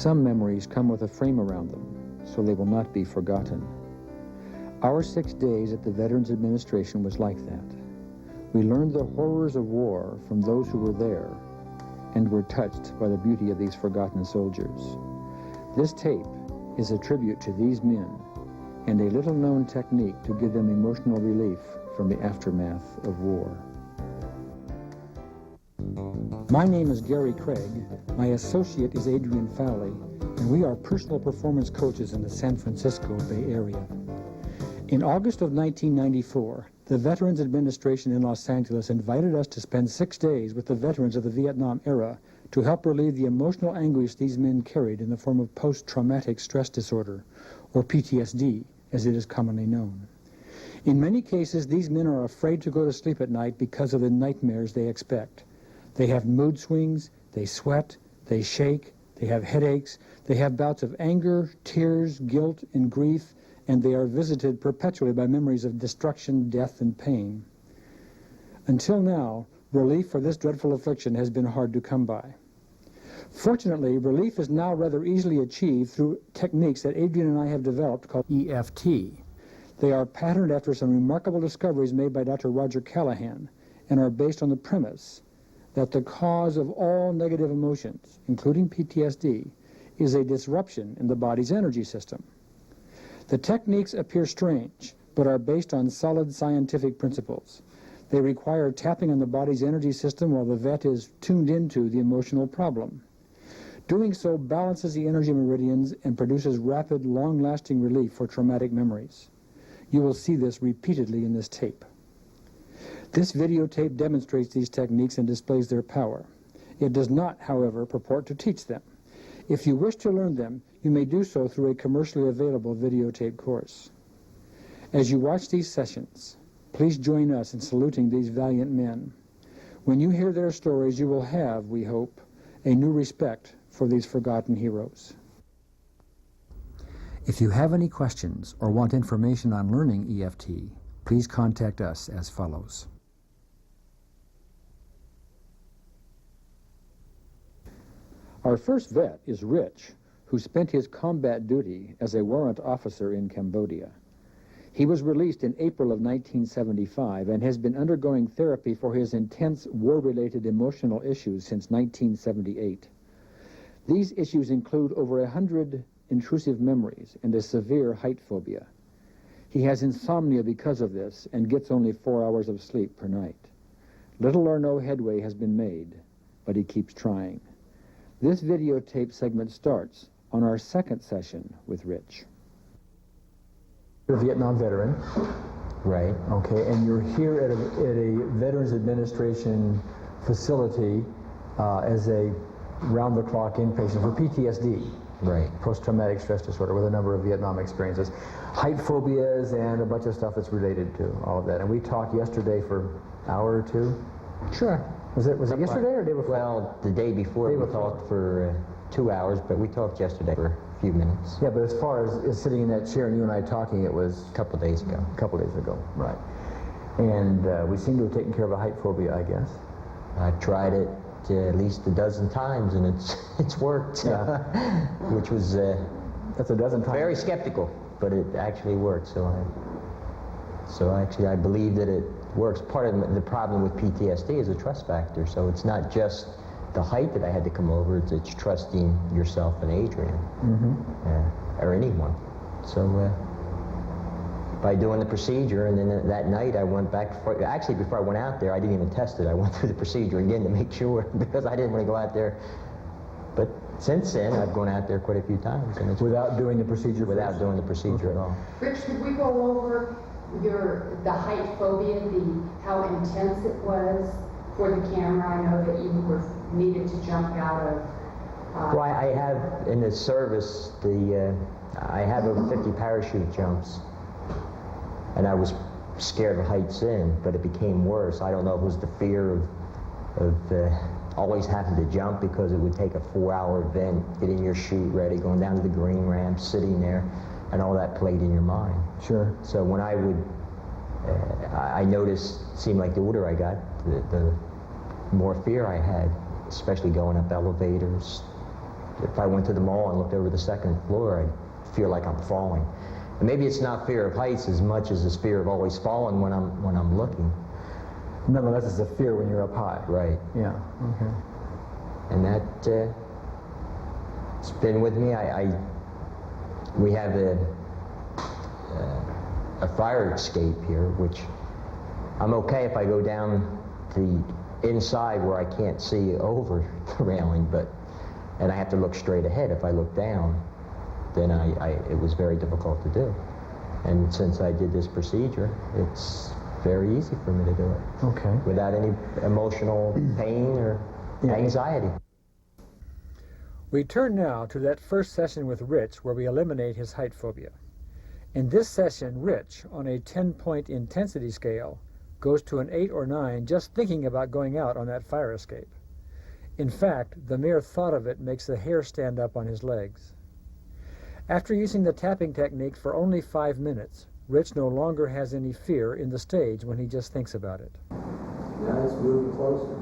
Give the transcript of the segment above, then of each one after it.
Some memories come with a frame around them, so they will not be forgotten. Our 6 days at the Veterans Administration was like that. We learned the horrors of war from those who were there and were touched by the beauty of these forgotten soldiers. This tape is a tribute to these men and a little-known technique to give them emotional relief from the aftermath of war. My name is Gary Craig. My associate is Adrian Fowley, and we are personal performance coaches in the San Francisco Bay Area. In August of 1994, the Veterans Administration in Los Angeles invited us to spend 6 days with the veterans of the Vietnam era to help relieve the emotional anguish these men carried in the form of post-traumatic stress disorder, or PTSD, as it is commonly known. In many cases, these men are afraid to go to sleep at night because of the nightmares they expect. They have mood swings, they sweat, they shake, they have headaches, they have bouts of anger, tears, guilt, and grief, and they are visited perpetually by memories of destruction, death, and pain. Until now, relief for this dreadful affliction has been hard to come by. Fortunately, relief is now rather easily achieved through techniques that Adrian and I have developed called EFT. They are patterned after some remarkable discoveries made by Dr. Roger Callahan and are based on the premise that the cause of all negative emotions, including PTSD, is a disruption in the body's energy system. The techniques appear strange, but are based on solid scientific principles. They require tapping on the body's energy system while the vet is tuned into the emotional problem. Doing so balances the energy meridians and produces rapid, long-lasting relief for traumatic memories. You will see this repeatedly in this tape. This videotape demonstrates these techniques and displays their power. It does not, however, purport to teach them. If you wish to learn them, you may do so through a commercially available videotape course. As you watch these sessions, please join us in saluting these valiant men. When you hear their stories, you will have, we hope, a new respect for these forgotten heroes. If you have any questions or want information on learning EFT, please contact us as follows. Our first vet is Rich, who spent his combat duty as a warrant officer in Cambodia. He was released in April of 1975 and has been undergoing therapy for his intense war-related emotional issues since 1978. These issues include over 100 intrusive memories and a severe height phobia. He has insomnia because of this and gets only 4 hours of sleep per night. Little or no headway has been made, but he keeps trying. This videotape segment starts on our second session with Rich. You're a Vietnam veteran. Right. Okay, and you're here at a Veterans Administration facility as a round-the-clock inpatient for PTSD. Right. Post-traumatic stress disorder with a number of Vietnam experiences. Height phobias and a bunch of stuff that's related to all of that. And we talked yesterday for an hour or two. Sure. Was it yesterday or the day before? Well, the day before we talked for 2 hours, but we talked yesterday for a few minutes. Yeah, but as far as sitting in that chair and you and I talking, it was A couple days ago. a couple days ago, right. And we seem to have taken care of a height phobia, I guess. I've tried it at least a dozen times, and it's worked. Yeah. Which was That's a dozen times. very skeptical, but it actually worked. So actually, I believe that it works. Part of the problem with PTSD is a trust factor. So it's not just the height that I had to come over. It's trusting yourself and Adrian, or anyone. So by doing the procedure, and then that night I went back. Actually, before I went out there, I didn't even test it. I went through the procedure again to make sure, because I didn't want to go out there. But since then, I've gone out there quite a few times, and it's Without doing the procedure? without doing the procedure at all. Rich, did we go over the height phobia, how intense it was for the camera? I know that you needed to jump out of. Well, I have in the service I have over 50 parachute jumps, and I was scared of heights then, but it became worse. I don't know if it was the fear of always having to jump, because it would take a 4-hour event, getting your chute ready, going down to the green ramp, sitting there, and all that played in your mind. Sure. So when I would, I noticed, it seemed like the older I got, the more fear I had, especially going up elevators, if I went to the mall and looked over the second floor, I'd feel like I'm falling. And maybe it's not fear of heights as much as this fear of always falling when I'm looking. Nonetheless, it's a fear when you're up high. Right. Yeah. Okay. And that it's been with me. We have a fire escape here, which I'm okay if I go down the inside where I can't see over the railing, and I have to look straight ahead. If I look down, then it was very difficult to do. And since I did this procedure, it's very easy for me to do it. Okay. Without any emotional pain or anxiety. We turn now to that first session with Rich where we eliminate his height phobia. In this session, Rich, on a 10-point intensity scale, goes to an 8 or 9 just thinking about going out on that fire escape. In fact, the mere thought of it makes the hair stand up on his legs. After using the tapping technique for only 5 minutes, Rich no longer has any fear in the stage when he just thinks about it. Now it's moving closer.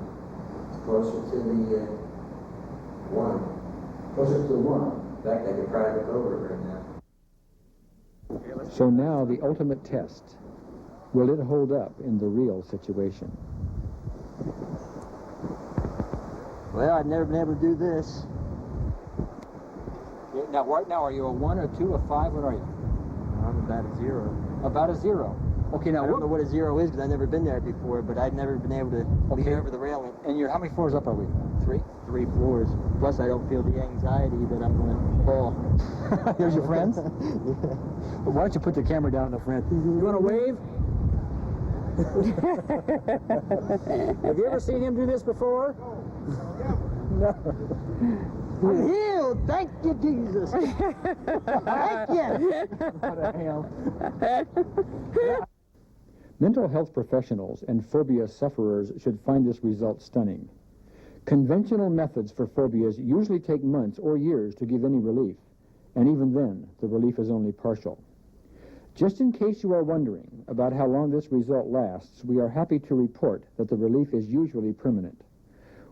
It's closer to the 1. Closer to the 1. In fact, I could probably look over it right now. So now the ultimate test. Will it hold up in the real situation? Well, I've never been able to do this. Now, right now, are you a 1, a 2, a 5? What are you? I'm about a 0. About a 0. Okay, now I don't know what a 0 is because I've never been there before, but I've never been able to lean over the railing. And you're, how many floors up are we? 3? 3 floors. Plus, I don't feel the anxiety that I'm going to fall. There's your friends? Why don't you put the camera down on the front? You want to wave? Have you ever seen him do this before? No. I'm healed! Thank you, Jesus! Thank you! What a ham. Mental health professionals and phobia sufferers should find this result stunning. Conventional methods for phobias usually take months or years to give any relief, and even then, the relief is only partial. Just in case you are wondering about how long this result lasts, we are happy to report that the relief is usually permanent.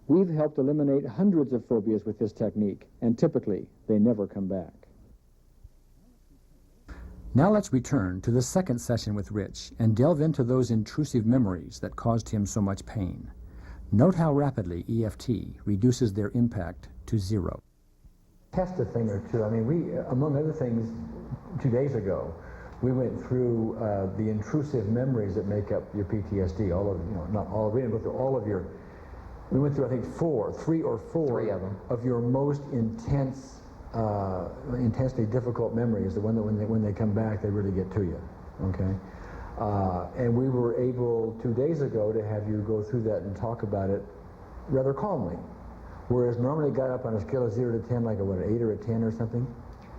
We've helped eliminate hundreds of phobias with this technique, and typically, they never come back. Now let's return to the second session with Rich and delve into those intrusive memories that caused him so much pain. Note how rapidly EFT reduces their impact to 0. Test a thing or two. I mean, we, among other things, 2 days ago, we went through the intrusive memories that make up your PTSD. All of, not all of, we didn't go through all of your, we went through, I think, 3 or 4 3 of them. Of your most intense, intensely difficult memories, the one that when they come back, they really get to you, okay? And we were able 2 days ago to have you go through that and talk about it rather calmly. Whereas normally it got up on a scale of 0 to 10, like an 8 or a 10 or something?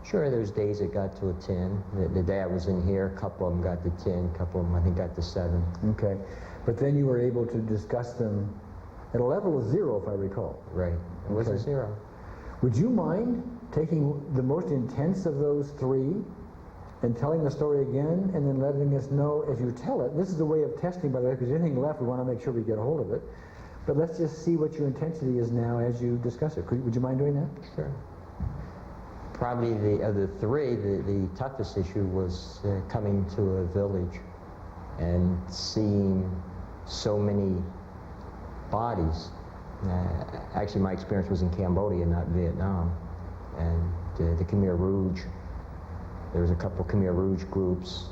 Sure, there's days it got to a 10. The day I was in here, a couple of them got to 10, a couple of them I think got to 7. Okay. But then you were able to discuss them at a level of 0, if I recall. Right. It was a 0. Would you mind taking the most intense of those 3 and telling the story again and then letting us know as you tell it? This is a way of testing, by the way, because anything left, we want to make sure we get a hold of it. But let's just see what your intensity is now as you discuss it. Would you mind doing that? Sure. Probably the other 3, the toughest issue was coming to a village and seeing so many bodies. Actually, my experience was in Cambodia, not Vietnam. And the Khmer Rouge, there was a couple of Khmer Rouge groups,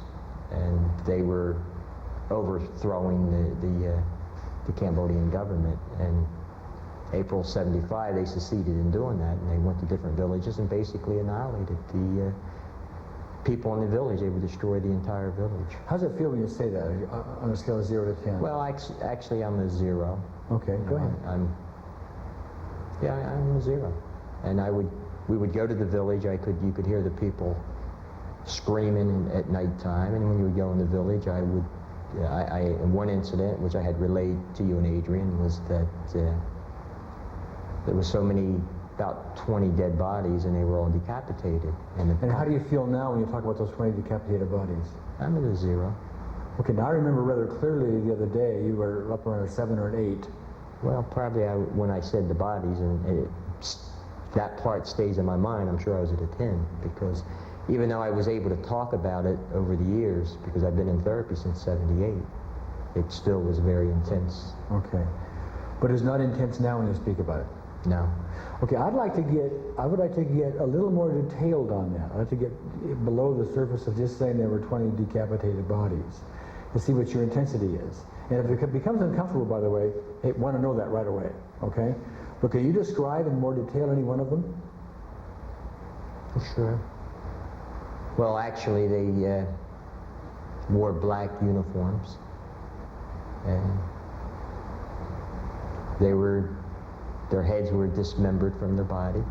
and they were overthrowing the Cambodian government. And April '75, they succeeded in doing that, and they went to different villages and basically annihilated the people in the village. They would destroy the entire village. How does it feel when you say that on a scale of 0 to 10? Well, actually, I'm a 0. Okay, go ahead. I'm a 0, and we would go to the village. You could hear the people screaming at nighttime, and when you would go in the village, in one incident, which I had relayed to you and Adrian, was that there was so many, about 20 dead bodies, and they were all decapitated. And how do you feel now when you talk about those 20 decapitated bodies? I'm at a 0. Okay, now I remember rather clearly the other day you were up around a 7 or an 8. Well, probably when I said the bodies, and that part stays in my mind. I'm sure I was at a 10, because even though I was able to talk about it over the years, because I've been in therapy since '78, it still was very intense. Okay. But it's not intense now when you speak about it? No. Okay, I would like to get a little more detailed on that. I'd like to get below the surface of just saying there were 20 decapitated bodies to see what your intensity is. And if it becomes uncomfortable, by the way, hey, want to know that right away, okay? But can you describe in more detail any one of them? Sure. Well, actually, they wore black uniforms, and their heads were dismembered from their body,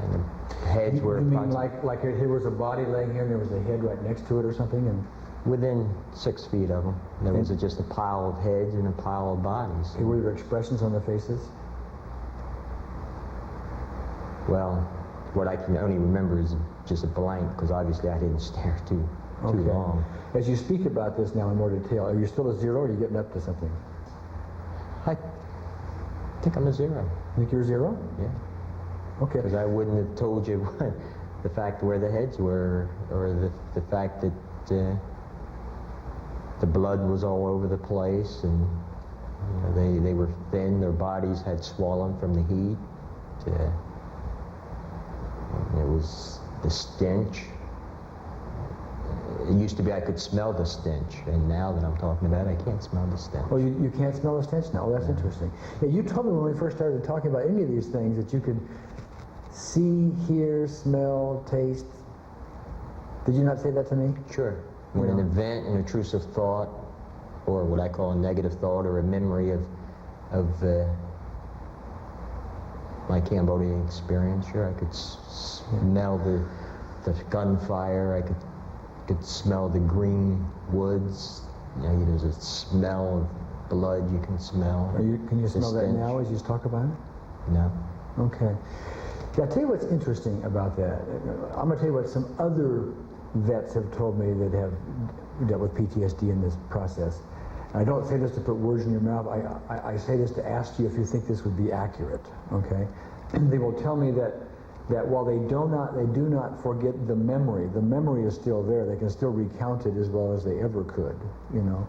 and the heads were... You mean like here was a body laying here and there was a head right next to it or something? And within 6 feet of them, there was just a pile of heads and a pile of bodies. Were there expressions on the faces? Well, what I can only remember is just a blank, because obviously I didn't stare too long. As you speak about this now in more detail, are you still a 0 or are you getting up to something? I think I'm a 0. You think you're 0? Yeah. Okay. Because I wouldn't have told you the fact where the heads were, or the fact that the blood was all over the place, and you know, they were thin, their bodies had swollen from the heat. It was the stench. It used to be I could smell the stench, and now that I'm talking about it, I can't smell the stench. Oh, you can't smell the stench now? Oh, that's interesting. Yeah, you told me when we first started talking about any of these things that you could see, hear, smell, taste. Did you not say that to me? Sure. When an event, an intrusive thought, or what I call a negative thought, or a memory of my Cambodian experience, sure, I could smell the gunfire, I could smell the green woods. You know, there's a smell of blood you can smell. Can you smell that now as you talk about it? No. Okay. Yeah, I'll tell you what's interesting about that. I'm going to tell you what some other vets have told me that have dealt with PTSD in this process. And I don't say this to put words in your mouth. I say this to ask you if you think this would be accurate, okay? They will tell me that while they do not forget the memory is still there. They can still recount it as well as they ever could, you know.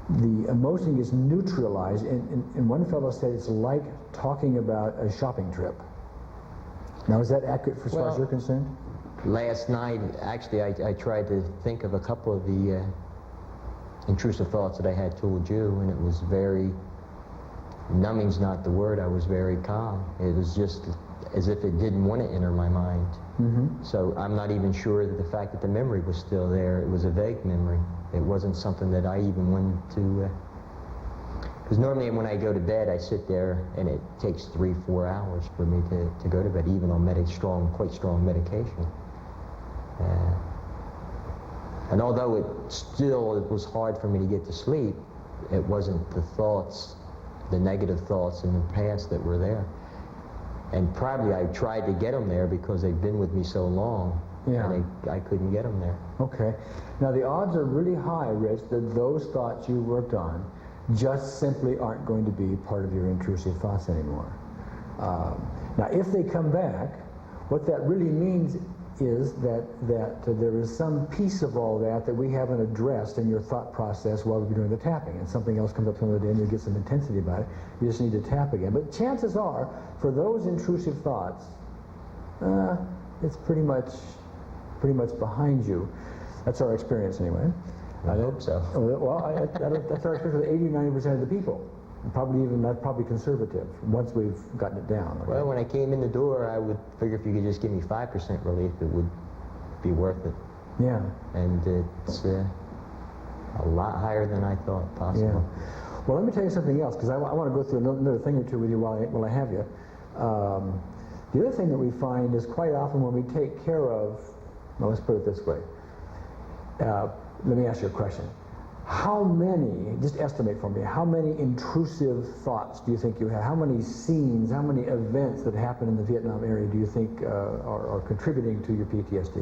The emotion is neutralized, and one fellow said it's like talking about a shopping trip. Now, is that accurate as far as you're concerned? Last night, actually, I tried to think of a couple of the intrusive thoughts that I had told you, and it was very... numbing's not the word. I was very calm. It was just as if it didn't want to enter my mind. Mm-hmm. So I'm not even sure that the fact that the memory was still there, it was a vague memory. It wasn't something that I even wanted to... Because normally when I go to bed, I sit there, and it takes 3-4 hours for me to go to bed, even on quite strong medication. And although it was hard for me to get to sleep, it wasn't the thoughts, the negative thoughts in the past that were there. And probably I tried to get them there because they've been with me so long, and I couldn't get them there. Okay. Now the odds are really high, Rich, that those thoughts you worked on just simply aren't going to be part of your intrusive thoughts anymore. Now if they come back, what that really means is that there is some piece of all that we haven't addressed in your thought process while we're doing the tapping, and something else comes up some other day and you get some intensity about it. You just need to tap again. But chances are, for those intrusive thoughts, it's pretty much behind you. That's our experience anyway. I hope so. Well, that's our experience with 80-90% of the people. That's probably conservative, once we've gotten it down. Okay? Well, when I came in the door, I would figure if you could just give me 5% relief, it would be worth it. Yeah. And it's a lot higher than I thought possible. Yeah. Well, let me tell you something else, because I want to go through another thing or two with you while I have you. The other thing that we find is quite often when we take care of, well, let's put it this way. Let me ask you a question. How many, just estimate for me, how many intrusive thoughts do you think you have? How many scenes, how many events that happened in the Vietnam area do you think are contributing to your PTSD?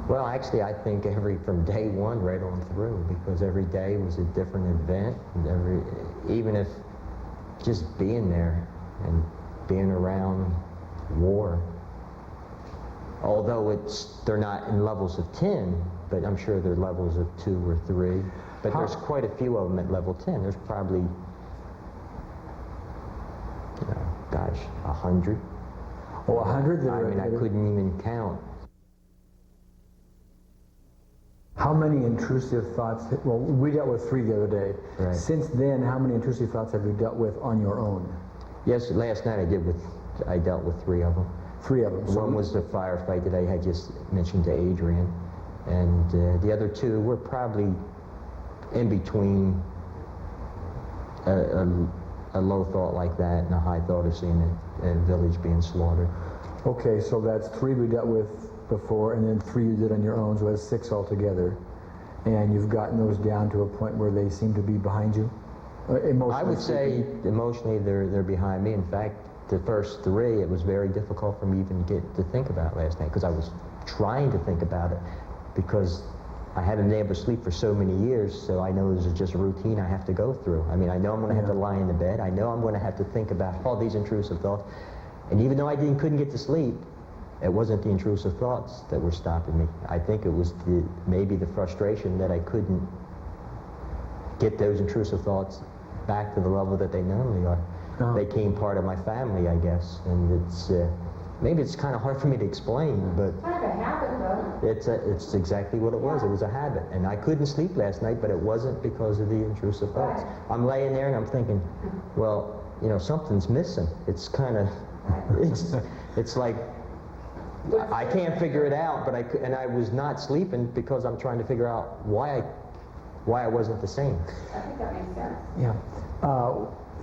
Well, actually, I think from day one right on through, because every day was a different event, and even if just being there and being around war. Although they're not in levels of 10, but I'm sure they're levels of 2 or 3. But there's quite a few of them at level 10. There's probably, gosh, 100. Oh, 100? I mean, I couldn't even count. How many intrusive thoughts, well, we dealt with 3 the other day. Right. Since then, how many intrusive thoughts have you dealt with on your own? Yes, last night I dealt with 3 of them. 3 of them. One was the firefight that I had just mentioned to Adrian, and the other 2 were probably in between a low thought like that and a high thought of seeing a village being slaughtered. Okay, so that's 3 we dealt with before, and then 3 you did on your own, so that's 6 altogether. And you've gotten those down to a point where they seem to be behind you? Emotionally I would say emotionally they're behind me. In fact, the first 3, it was very difficult for me even to get to think about last night, because I was trying to think about it, because I haven't been able to sleep for so many years, so I know this is just a routine I have to go through. I mean, I know I'm going to have to lie in the bed. I know I'm going to have to think about all these intrusive thoughts. And even though I couldn't get to sleep, it wasn't the intrusive thoughts that were stopping me. I think it was maybe the frustration that I couldn't get those intrusive thoughts back to the level that they normally are. Oh. They became part of my family, I guess, and it's maybe it's kind of hard for me to explain, but Kind of a habit, though. it's exactly what it was. It was a habit, and I couldn't sleep last night, but it wasn't because of the intrusive thoughts. I'm laying there and I'm thinking, well, something's missing. It's kind of, it's like I can't figure it out, but I was not sleeping because I'm trying to figure out why I wasn't the same. I think that makes sense. Yeah.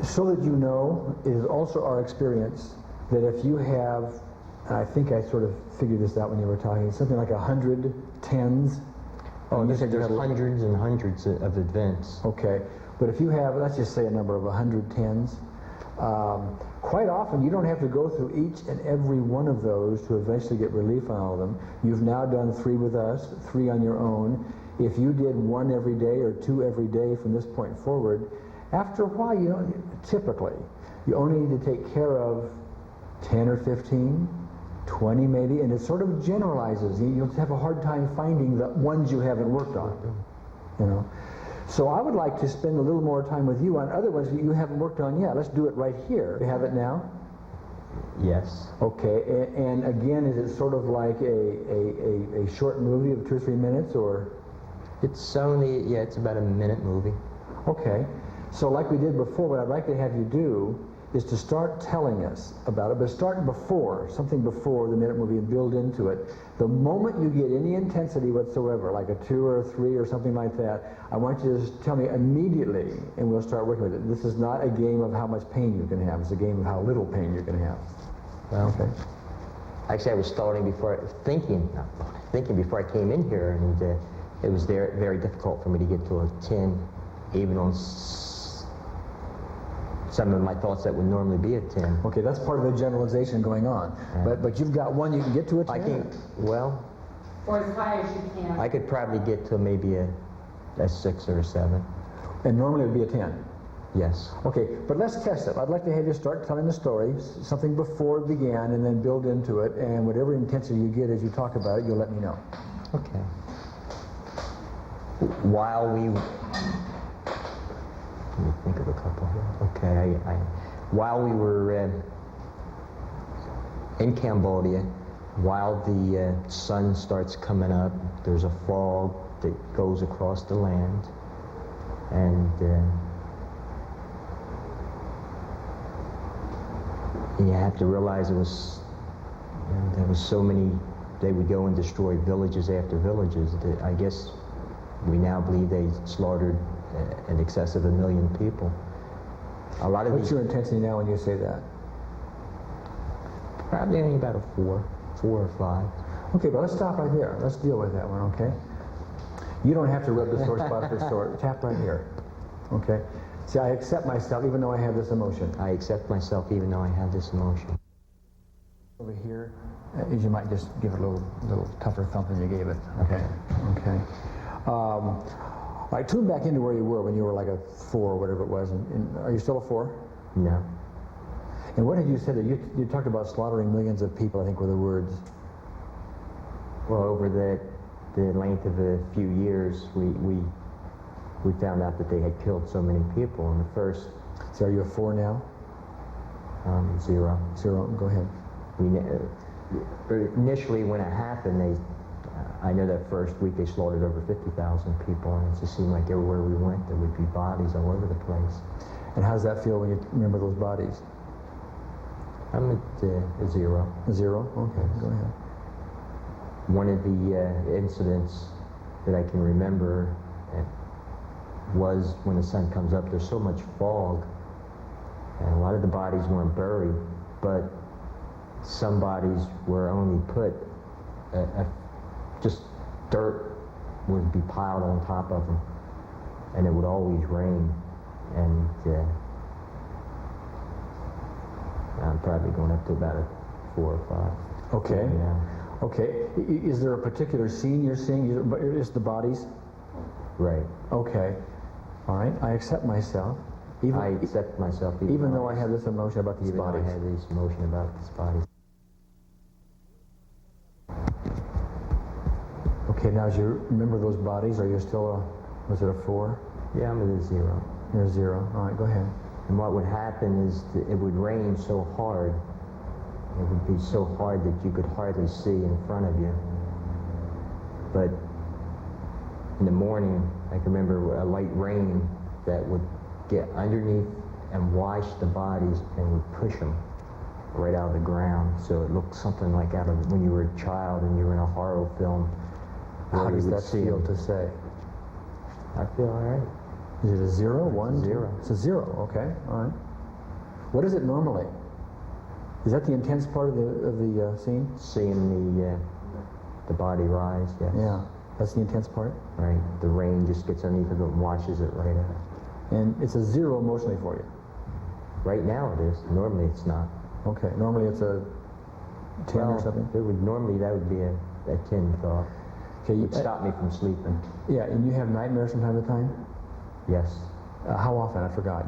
So that you know, it is also our experience that if you have, and I think I sort of figured this out when you were talking, something like 100 tens. Oh, you said there's hundreds and hundreds of events. Okay, but if you have, let's just say a number of 100 tens, quite often you don't have to go through each and every one of those to eventually get relief on all of them. You've now done 3 with us, 3 on your own. If you did 1 every day or 2 every day from this point forward, after a while, typically, you only need to take care of 10 or 15, 20 maybe, and it sort of generalizes. You'll have a hard time finding the ones you haven't worked on, So I would like to spend a little more time with you on other ones that you haven't worked on yet. Let's do it right here. You have it now? Yes. Okay, and again, is it sort of like a short movie of 2 or 3 minutes, or? It's only, it's about a minute movie. Okay, so like we did before, what I'd like to have you do is to start telling us about it, but start before, something before the minute movie and build into it. The moment you get any intensity whatsoever, like a 2 or a 3 or something like that, I want you to just tell me immediately, and we'll start working with it. This is not a game of how much pain you can have, it's a game of how little pain you can have. Well, okay. Actually, I was starting thinking before I came in here, and it was very difficult for me to get to a 10, even on some of my thoughts that would normally be a 10. Okay, that's part of the generalization going on. But you've got one you can get to a 10? I can, well, Or as high as you can. I could probably get to maybe a 6 or a 7. And normally it would be a 10? Yes. Okay, but let's test it. I'd like to have you start telling the story, something before it began, and then build into it, and whatever intensity you get as you talk about it, you'll let me know. Okay. While we... Let me think of a couple here. Okay, while we were in Cambodia, while the sun starts coming up, there's a fog that goes across the land, and you have to realize there was so many. They would go and destroy villages after villages. I guess we now believe they slaughtered in excess of 1 million people. A lot of What's your intensity now when you say that? Probably only about a 4 or 5. Okay, but let's stop right there. Let's deal with that one, okay? You don't have to rub the sore spot for sore. Tap right here, okay? See, I accept myself even though I have this emotion. I accept myself even though I have this emotion. Over here, you might just give it a little tougher thump than you gave it. Okay. Okay. All right, tune back into where you were when you were like a 4 or whatever it was. Are you still a 4? No. And what had you said that you talked about slaughtering millions of people, I think were the words. Well, over the length of a few years, we found out that they had killed so many people. In the first... So are you a 4 now? 0. 0, go ahead. Initially, when it happened, I know that first week they slaughtered over 50,000 people, and it just seemed like everywhere we went there would be bodies all over the place. And how does that feel when you remember those bodies? I'm at a 0. A 0? Okay, go ahead. One of the incidents that I can remember was when the sun comes up, there's so much fog, and a lot of the bodies weren't buried, but some bodies were only put, just dirt would be piled on top of them, and it would always rain, and I'm probably going up to about a 4 or 5. Okay. Yeah. Okay. Is there a particular scene you're seeing? It's the bodies? Right. Okay. All right. I accept myself. I accept myself even though I have this emotion about these bodies. Even though I have this emotion about these bodies. Okay, now as you remember those bodies, are you still was it a 4? Yeah, I'm at a 0. You're a 0. All right, go ahead. And what would happen is that it would rain so hard, it would be so hard that you could hardly see in front of you. But in the morning, I can remember a light rain that would get underneath and wash the bodies and would push them right out of the ground. So it looked something like out of when you were a child and you were in a horror film. How does that feel to say? I feel all right. Is it a 0, 1, 0? It's a 0, okay, all right. What is it normally? Is that the intense part of the scene? Seeing the body rise, yes. Yeah, that's the intense part? Right, the rain just gets underneath of it and washes it right out. And it's a 0 emotionally for you? Right now it is. Normally it's not. Okay, normally it's a 10 or something? Normally that would be a 10 thought. Okay, It would stop me from sleeping. Yeah, and you have nightmares from time to time? Yes. How often? I forgot.